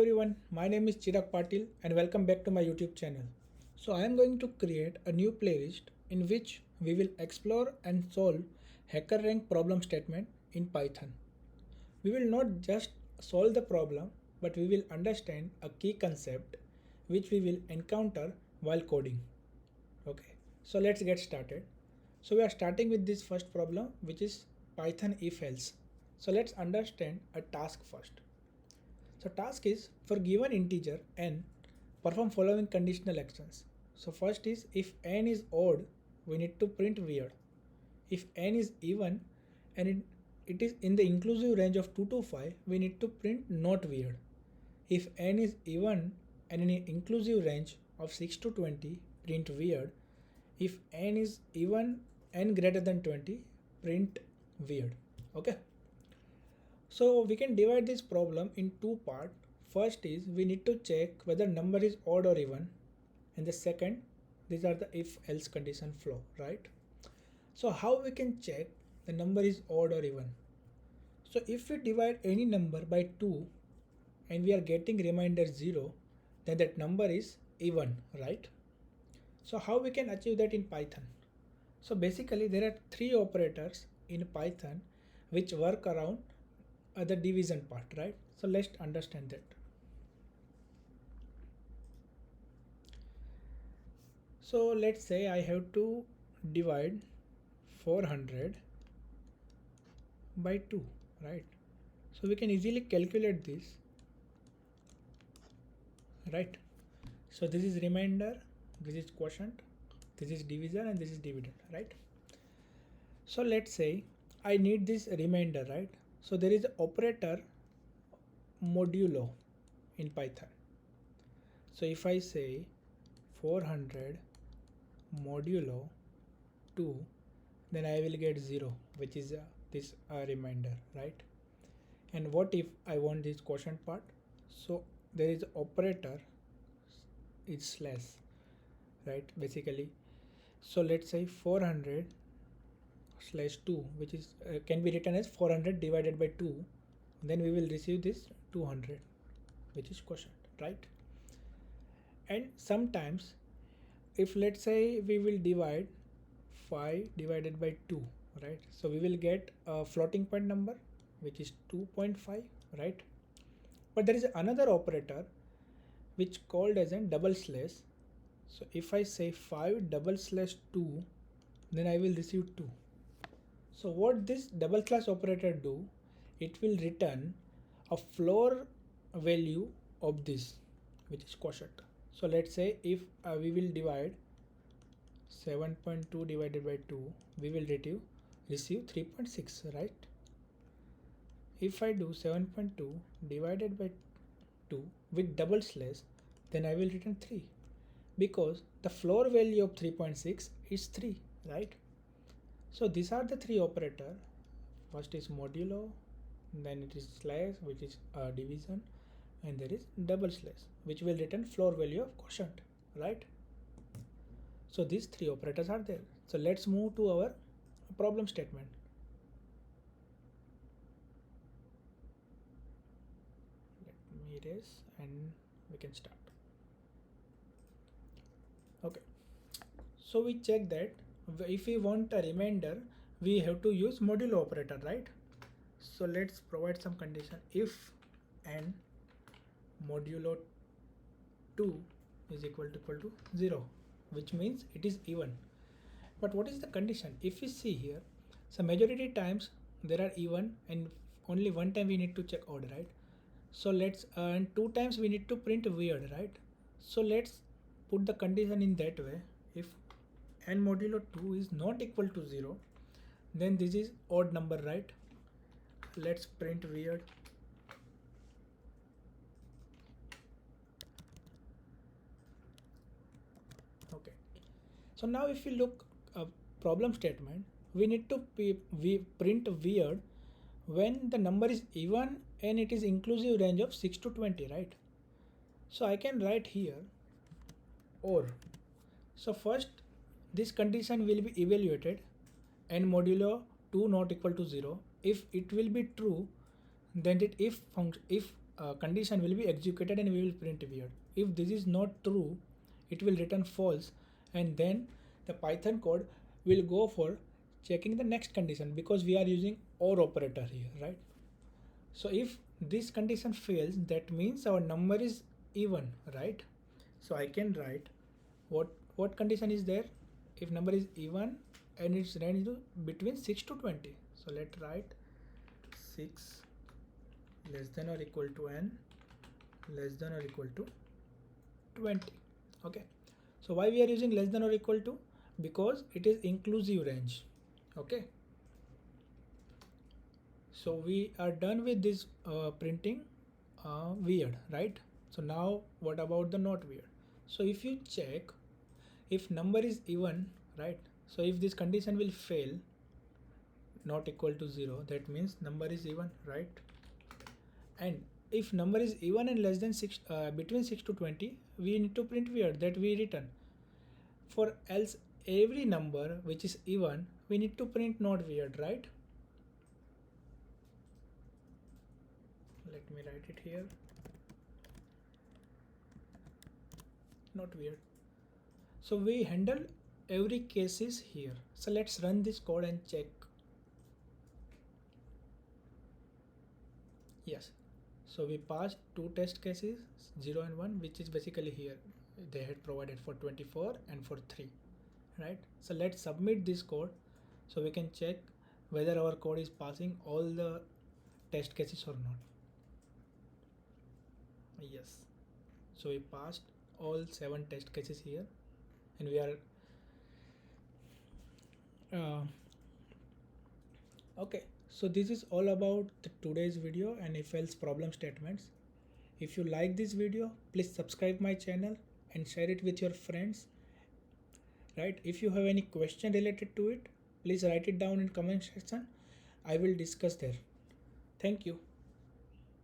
Everyone, my name is Chirag Patil and welcome back to my YouTube channel. So I am going to create a new playlist in which we will explore and solve HackerRank problem statement in Python. We will not just solve the problem, but we will understand a key concept which we will encounter while coding. Okay, so let's get started. So we are starting with this first problem, which is Python ifelse. So let's understand a task first. So task is for given integer n, perform following conditional actions. So first is if n is odd, we need to print weird. If n is even and it is in the inclusive range of 2 to 5, we need to print not weird. If n is even and in an inclusive range of 6 to 20, print weird. If n is even n greater than 20, print weird. Okay. So we can divide this problem in two parts. First is we need to check whether number is odd or even, and the second, these are the if else condition flow, right? So how we can check the number is odd or even? So if we divide any number by 2 and we are getting remainder 0, then that number is even, right? So how we can achieve that in Python? So basically there are three operators in Python which work around the division part, right? So let's understand that. So let's say I have to divide 400 by 2, right? So we can easily calculate this, right? So this is remainder, this is quotient, this is divisor, and this is dividend, right? So let's say I need this remainder, right? So there is operator modulo in Python. So if I say 400 modulo 2, then I will get 0, which is this remainder, right? And what if I want this quotient part? So there is operator is slash, right? Basically, so let's say 400 slash 2, which is can be written as 400 divided by 2, then we will receive this 200, which is quotient, right? And sometimes if let's say we will divide 5 divided by 2, right? So we will get a floating point number which is 2.5, right? But there is another operator which called as a double slash. So if I say 5 double slash 2, then I will receive 2. So what this double slash operator do, it will return a floor value of this, which is quotient. So let's say if we will divide 7.2 divided by 2, we will receive 3.6, right? If I do 7.2 divided by 2 with double slash, then I will return 3, because the floor value of 3.6 is 3, right? So these are the three operator. First is modulo, then it is slash, which is division, and there is double slash, which will return floor value of quotient, right? So these three operators are there. So let's move to our problem statement. Let me erase and we can start. Okay. So we check that if we want a remainder, we have to use modulo operator, right? So let's provide some condition. If n modulo 2 is equal to 0, which means it is even. But what is the condition? If we see here, so majority times there are even and only one time we need to check odd, right? So let's and two times we need to print weird, right? So let's put the condition in that way. If n modulo 2 is not equal to 0, then this is odd number, right? Let's print weird. Okay. So now if we look problem statement, we need to we print weird when the number is even and it is inclusive range of 6 to 20, right? So I can write here or. So first this condition will be evaluated n modulo 2 not equal to 0. If it will be true, then it if condition will be executed and we will print weird. If this is not true, it will return false, and then the Python code will go for checking the next condition because we are using OR operator here, right? So if this condition fails, that means our number is even, right? So I can write what condition is there. If number is even and it's range to between 6 to 20, so let's write 6 less than or equal to n less than or equal to 20. Okay, so why we are using less than or equal to? Because it is inclusive range. Okay, so we are done with this printing weird, right? So now what about the not weird? So if you check, if number is even, right? So if this condition will fail, not equal to 0, that means number is even, right? And if number is even and less than 6, between 6 to 20, we need to print weird, that we return. For else every number which is even, we need to print not weird, right? Let me write it here, not weird. So we handle every cases here. So let's run this code and check. Yes, so we passed two test cases, 0 and 1, which is basically here they had provided for 24 and for 3, right? So let's submit this code so we can check whether our code is passing all the test cases or not. Yes, so we passed all 7 test cases here, and we are okay. So this is all about today's video and if else problem statements. If you like this video, please subscribe my channel and share it with your friends, right? If you have any question related to it, please write it down in comment section. I will discuss there. Thank you.